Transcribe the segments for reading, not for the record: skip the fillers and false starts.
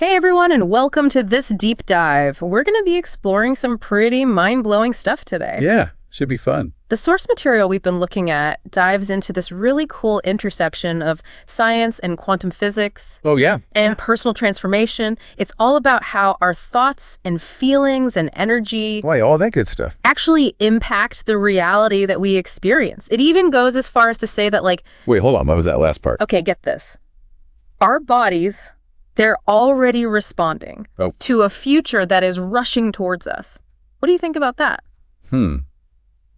Hey everyone, and welcome to this deep dive. We're going to be exploring some pretty mind-blowing stuff today. Yeah, should be fun. The source material we've been looking at dives into this really cool intersection of science and quantum physics. Oh, yeah. And personal transformation. It's all about how our thoughts and feelings and energy Boy, all that good stuff. actually impact the reality that we experience. It even goes as far as to say that, like... Wait, hold on. What was that last part? Okay, get this. Our bodies... they're already responding to a future that is rushing towards us. What do you think about that?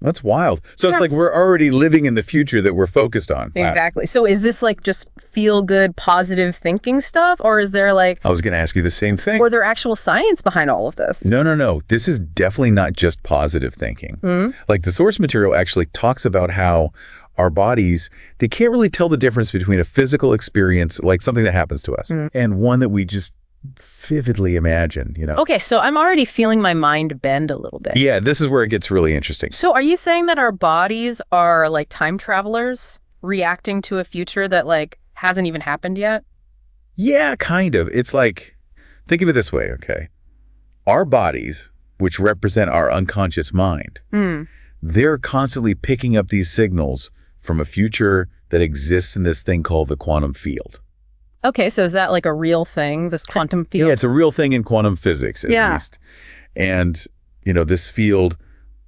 That's wild. So it's like we're already living in the future that we're focused on. Exactly. Wow. So is this like just feel-good, positive thinking stuff? Or is there like... I was going to ask you the same thing. Or there actual science behind all of this? No. This is definitely not just positive thinking. Like the source material actually talks about how our bodies, they can't really tell the difference between a physical experience, like something that happens to us, and one that we just vividly imagine, you know? Okay, so I'm already feeling my mind bend a little bit. Yeah, this is where it gets really interesting. So are you saying that our bodies are like time travelers reacting to a future that like hasn't even happened yet? Yeah, kind of. It's like, think of it this way, okay? Our bodies, which represent our unconscious mind, they're constantly picking up these signals from a future that exists in this thing called the quantum field. Okay, so is that like a real thing, this quantum field? Yeah, it's a real thing in quantum physics, at least. And, you know, this field,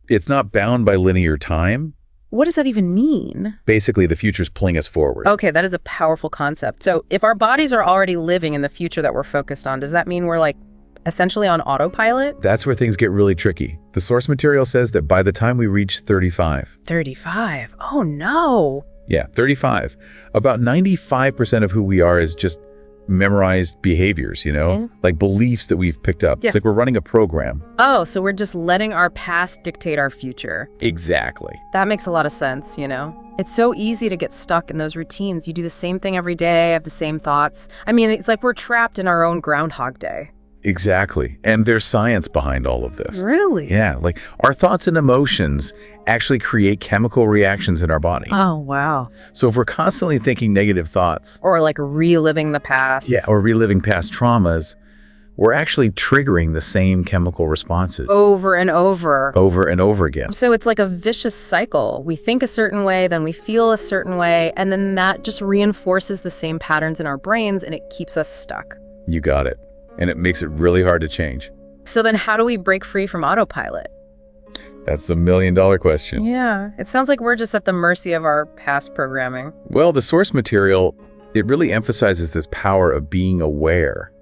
it's not bound by linear time. What does that even mean? Basically, the future's pulling us forward. Okay, that is a powerful concept. So if our bodies are already living in the future that we're focused on, does that mean we're like essentially on autopilot? That's where things get really tricky. The source material says that by the time we reach 35... 35? Oh, no. Yeah, 35. About 95% of who we are is just memorized behaviors, you know? Like beliefs that we've picked up. It's like we're running a program. Oh, so we're just letting our past dictate our future. Exactly. That makes a lot of sense, you know? It's so easy to get stuck in those routines. You do the same thing every day, have the same thoughts. I mean, it's like we're trapped in our own Groundhog Day. Exactly. And there's science behind all of this. Really? Yeah, like our thoughts and emotions actually create chemical reactions in our body. Oh, wow. So if we're constantly thinking negative thoughts... or like reliving the past. Yeah, or reliving past traumas, we're actually triggering the same chemical responses. Over and over. Over and over again. So it's like a vicious cycle. We think a certain way, then we feel a certain way, and then that just reinforces the same patterns in our brains, and it keeps us stuck. You got it. And it makes it really hard to change. So then how do we break free from autopilot? That's the million-dollar question. Yeah, it sounds like we're just at the mercy of our past programming. Well, the source material, it really emphasizes this power of being aware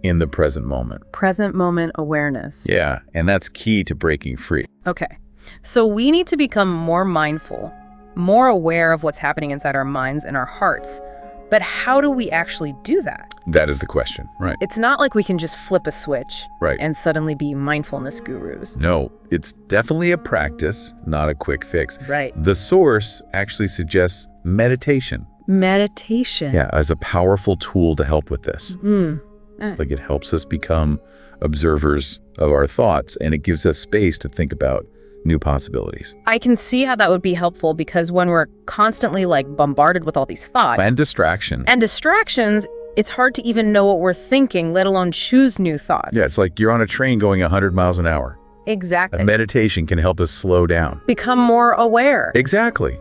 in the present moment. Present moment awareness. Yeah, and that's key to breaking free. Okay, so we need to become more mindful, more aware of what's happening inside our minds and our hearts. But how do we actually do that? That is the question, right? It's not like we can just flip a switch and suddenly be mindfulness gurus. No, it's definitely a practice, not a quick fix. Right. The source actually suggests meditation. Meditation. Yeah, as a powerful tool to help with this. Like it helps us become observers of our thoughts, and it gives us space to think about new possibilities. I can see how that would be helpful because when we're constantly like bombarded with all these thoughts and distractions, it's hard to even know what we're thinking, let alone choose new thoughts. Yeah, it's like you're on a train going 100 miles an hour. Exactly. A meditation can help us slow down. Become more aware. Exactly.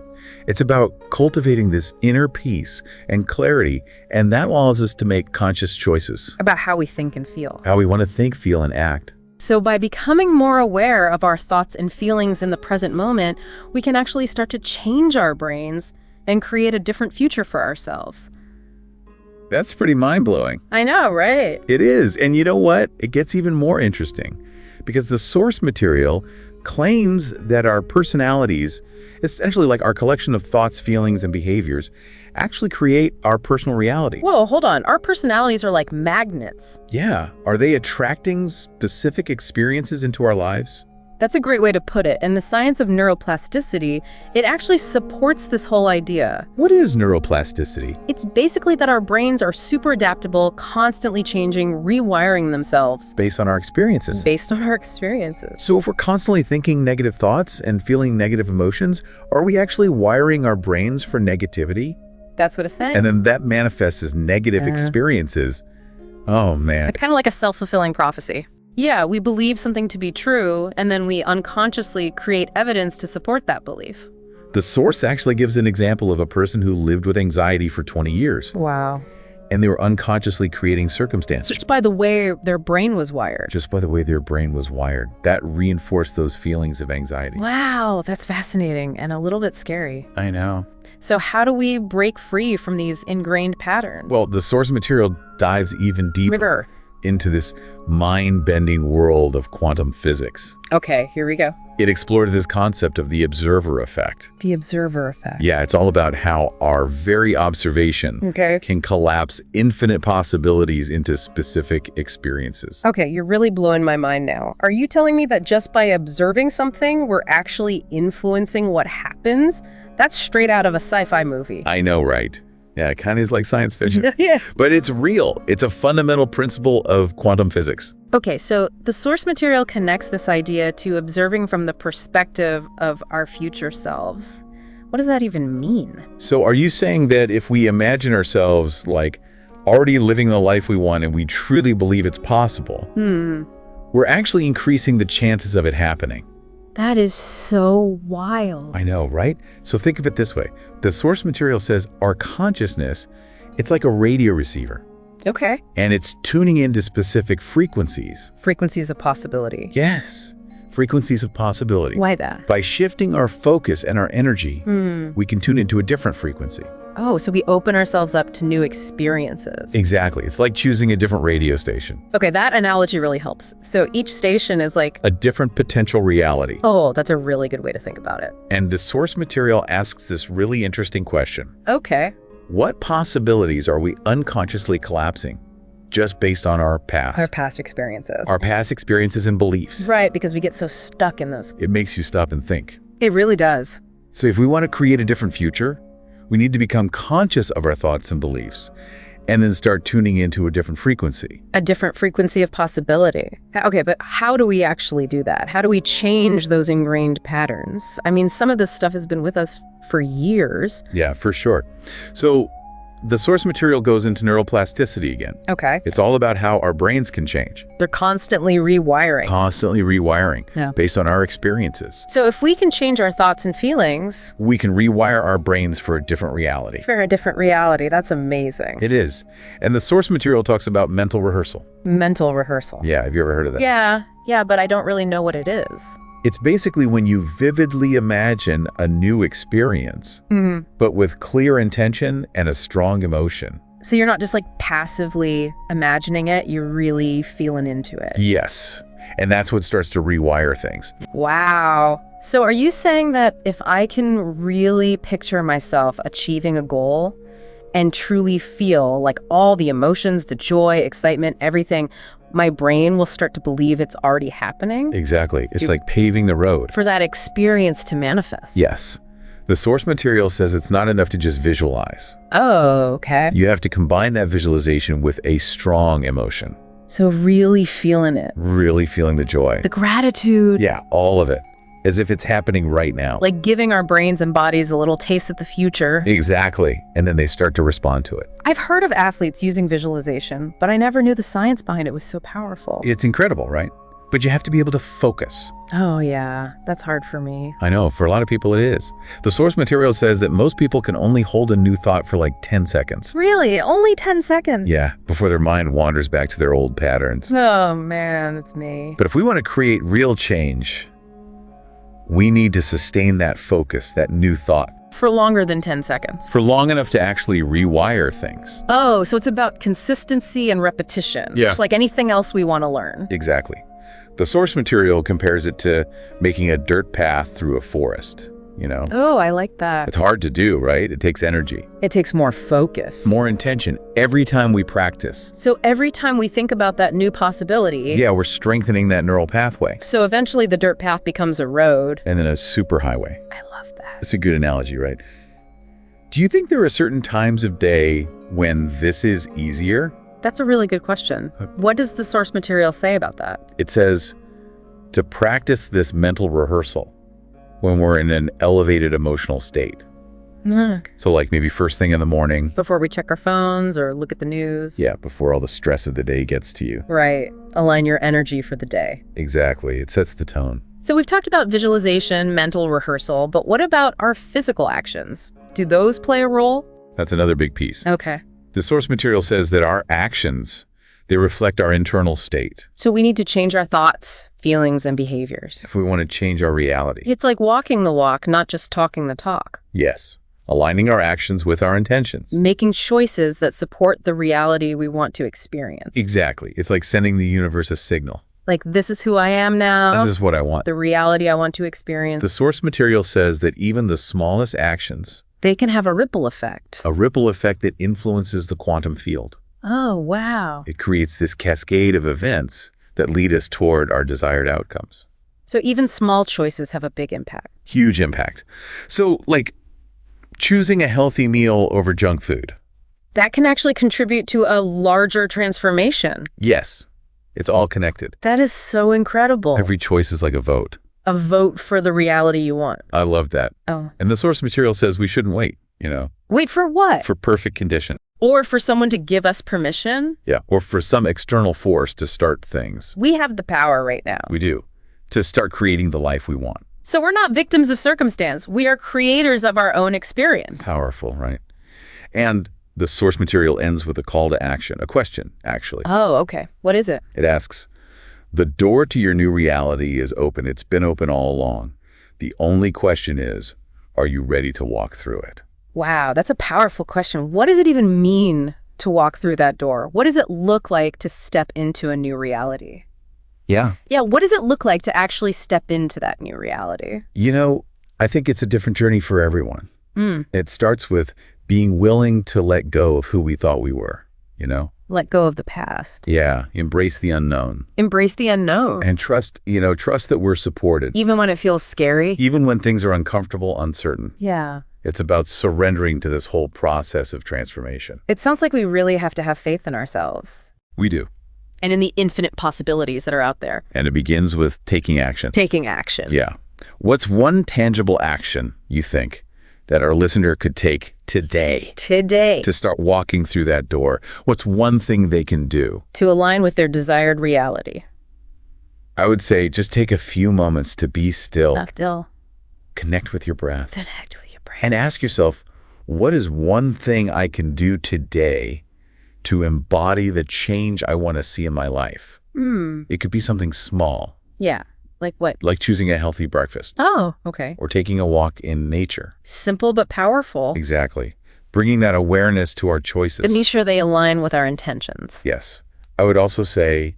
It's about cultivating this inner peace and clarity, and that allows us to make conscious choices about how we think and feel. How we want to think, feel, and act. So by becoming more aware of our thoughts and feelings in the present moment, we can actually start to change our brains and create a different future for ourselves. That's pretty mind-blowing. I know, right? It is. And you know what? It gets even more interesting because the source material claims that our personalities, essentially like our collection of thoughts, feelings, and behaviors, actually create our personal reality. Whoa, hold on. Our personalities are like magnets. Yeah. Are they attracting specific experiences into our lives? That's a great way to put it. And the science of neuroplasticity, it actually supports this whole idea. What is neuroplasticity? It's basically that our brains are super adaptable, constantly changing, rewiring themselves. Based on our experiences. Based on our experiences. So if we're constantly thinking negative thoughts and feeling negative emotions, are we actually wiring our brains for negativity? That's what it's saying. And then that manifests as negative experiences Oh, man. Kind of like a self-fulfilling prophecy. Yeah, we believe something to be true, and then we unconsciously create evidence to support that belief. The source actually gives an example of a person who lived with anxiety for 20 years, Wow. and they were unconsciously creating circumstances. Just by the way their brain was wired. Just by the way their brain was wired. That reinforced those feelings of anxiety. Wow, that's fascinating and a little bit scary. I know. So how do we break free from these ingrained patterns? Well, the source material dives even deeper into this mind-bending world of quantum physics. Okay, here we go. It explored this concept of the observer effect. The observer effect. Yeah, it's all about how our very observation can collapse infinite possibilities into specific experiences. Okay, you're really blowing my mind now. Are you telling me that just by observing something, we're actually influencing what happens? That's straight out of a sci-fi movie. I know, right? Yeah, it kind of is like science fiction. Yeah. But it's real. It's a fundamental principle of quantum physics. Okay, so the source material connects this idea to observing from the perspective of our future selves. What does that even mean? So are you saying that if we imagine ourselves like already living the life we want and we truly believe it's possible, we're actually increasing the chances of it happening? That is so wild. I know, right? So think of it this way. The source material says our consciousness, it's like a radio receiver. Okay. And it's tuning into specific frequencies. Frequencies of possibility. Yes, frequencies of possibility. Why that? By shifting our focus and our energy, we can tune into a different frequency. Oh, so we open ourselves up to new experiences. Exactly. It's like choosing a different radio station. Okay, that analogy really helps. So each station is like a different potential reality. Oh, that's a really good way to think about it. And the source material asks this really interesting question. Okay. What possibilities are we unconsciously collapsing just based on our past? Our past experiences. Our past experiences and beliefs. Right, because we get so stuck in those. It makes you stop and think. It really does. So if we want to create a different future, we need to become conscious of our thoughts and beliefs and then start tuning into a different frequency. A different frequency of possibility. Okay, but how do we actually do that? How do we change those ingrained patterns? I mean, some of this stuff has been with us for years. Yeah, for sure. So the source material goes into neuroplasticity again. Okay. It's all about how our brains can change. They're constantly rewiring. Constantly rewiring based on our experiences. So if we can change our thoughts and feelings, we can rewire our brains for a different reality. For a different reality. That's amazing. It is. And the source material talks about mental rehearsal. Mental rehearsal. Yeah, have you ever heard of that? Yeah, but I don't really know what it is. It's basically when you vividly imagine a new experience, but with clear intention and a strong emotion. So you're not just like passively imagining it, you're really feeling into it. Yes. And that's what starts to rewire things. Wow. So are you saying that if I can really picture myself achieving a goal and truly feel like all the emotions, the joy, excitement, everything, my brain will start to believe it's already happening? Exactly. It's like paving the road. For that experience to manifest. Yes. The source material says it's not enough to just visualize. Oh, okay. You have to combine that visualization with a strong emotion. So really feeling it. Really feeling the joy. The gratitude. Yeah, all of it. As if it's happening right now. Like giving our brains and bodies a little taste of the future. Exactly. And then they start to respond to it. I've heard of athletes using visualization, but I never knew the science behind it was so powerful. It's incredible, right? But you have to be able to focus. Oh, yeah. That's hard for me. I know. For a lot of people, it is. The source material says that most people can only hold a new thought for like 10 seconds. Really? Only 10 seconds? Yeah, before their mind wanders back to their old patterns. Oh, man, that's me. But if we want to create real change, we need to sustain that focus, that new thought. For longer than 10 seconds. For long enough to actually rewire things. Oh, so it's about consistency and repetition. Yeah. Just like anything else we want to learn. Exactly. The source material compares it to making a dirt path through a forest, you know? Oh, I like that. It's hard to do, right? It takes energy. It takes more focus. More intention every time we practice. So every time we think about that new possibility. Yeah, we're strengthening that neural pathway. So eventually the dirt path becomes a road. And then a superhighway. I love that. That's a good analogy, right? Do you think there are certain times of day when this is easier? That's a really good question. What does the source material say about that? It says to practice this mental rehearsal when we're in an elevated emotional state. So like maybe first thing in the morning. Before we check our phones or look at the news. Yeah, before all the stress of the day gets to you. Right. Align your energy for the day. Exactly. It sets the tone. So we've talked about visualization, mental rehearsal, but what about our physical actions? Do those play a role? That's another big piece. Okay. The source material says that our actions, they reflect our internal state. So we need to change our thoughts, feelings, and behaviors. If we want to change our reality. It's like walking the walk, not just talking the talk. Yes. Aligning our actions with our intentions. Making choices that support the reality we want to experience. Exactly. It's like sending the universe a signal. Like, this is who I am now. This is what I want. The reality I want to experience. The source material says that even the smallest actions, they can have a ripple effect. a ripple effect that influences the quantum field. Oh, wow. It creates this cascade of events that lead us toward our desired outcomes. So even small choices have a big impact. Huge impact. So, like, choosing a healthy meal over junk food. That can actually contribute to a larger transformation. Yes, it's all connected. That is so incredible. Every choice is like a vote. A vote for the reality you want. I love that. Oh. And the source material says we shouldn't wait, Wait for what? for perfect condition. Or for someone to give us permission? Yeah, or for some external force to start things. We have the power right now. We do. To start creating the life we want. So we're not victims of circumstance. We are creators of our own experience. Powerful, right? And the source material ends with a call to action, a question, actually. Oh, okay. What is it? It asks, the door to your new reality is open. It's been open all along. The only question is, are you ready to walk through it? Wow, that's a powerful question. What does it even mean to walk through that door? What does it look like to step into a new reality? Yeah. Yeah, what does it look like to actually step into that new reality? I think it's a different journey for everyone. It starts with being willing to let go of who we thought we were, Let go of the past. Yeah, embrace the unknown. Embrace the unknown. And trust that we're supported. Even when it feels scary. Even when things are uncomfortable, uncertain. Yeah. It's about surrendering to this whole process of transformation. It sounds like we really have to have faith in ourselves. We do. And in the infinite possibilities that are out there. And it begins with taking action. Taking action. Yeah. What's one tangible action, you think, that our listener could take today? Today. To start walking through that door? What's one thing they can do? To align with their desired reality. I would say just take a few moments to be still. Still. Connect with your breath. Connect with your breath. And ask yourself, what is one thing I can do today to embody the change I want to see in my life? It could be something small. Yeah. Like what? Like choosing a healthy breakfast. Oh, okay. Or taking a walk in nature. Simple but powerful. Exactly. Bringing that awareness to our choices. But be sure they align with our intentions. Yes. I would also say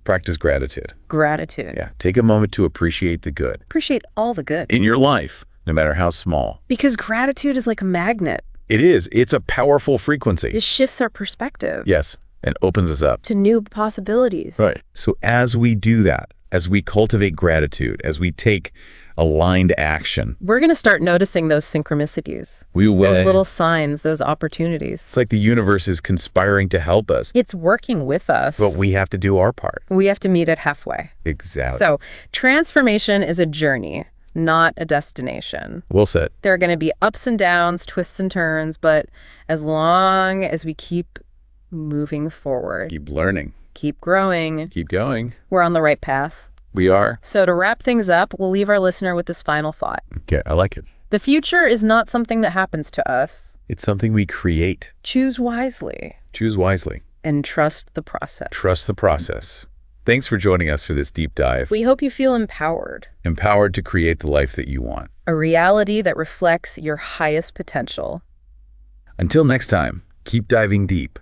practice gratitude. Gratitude. Yeah. Take a moment to appreciate the good. Appreciate all the good. In your life, no matter how small. Because gratitude is like a magnet. It is. It's a powerful frequency. It shifts our perspective. Yes. And opens us up. To new possibilities. Right. So as we do that, as we cultivate gratitude, as we take aligned action, we're going to start noticing those synchronicities. We will. Those little signs, those opportunities. It's like the universe is conspiring to help us. It's working with us. But we have to do our part. We have to meet it halfway. Exactly. So transformation is a journey, not a destination. Well said. There are going to be ups and downs, twists and turns, but as long as we keep moving forward, Keep learning. keep growing, Keep going. we're on the right path. We are. So to wrap things up, we'll leave our listener with this final thought. Okay, I like it. The future is not something that happens to us. It's something we create. Choose wisely Choose wisely. and trust the process. Trust the process. Thanks for joining us for this deep dive. We hope you feel empowered. Empowered to create the life that you want. A reality that reflects your highest potential. Until next time, keep diving deep.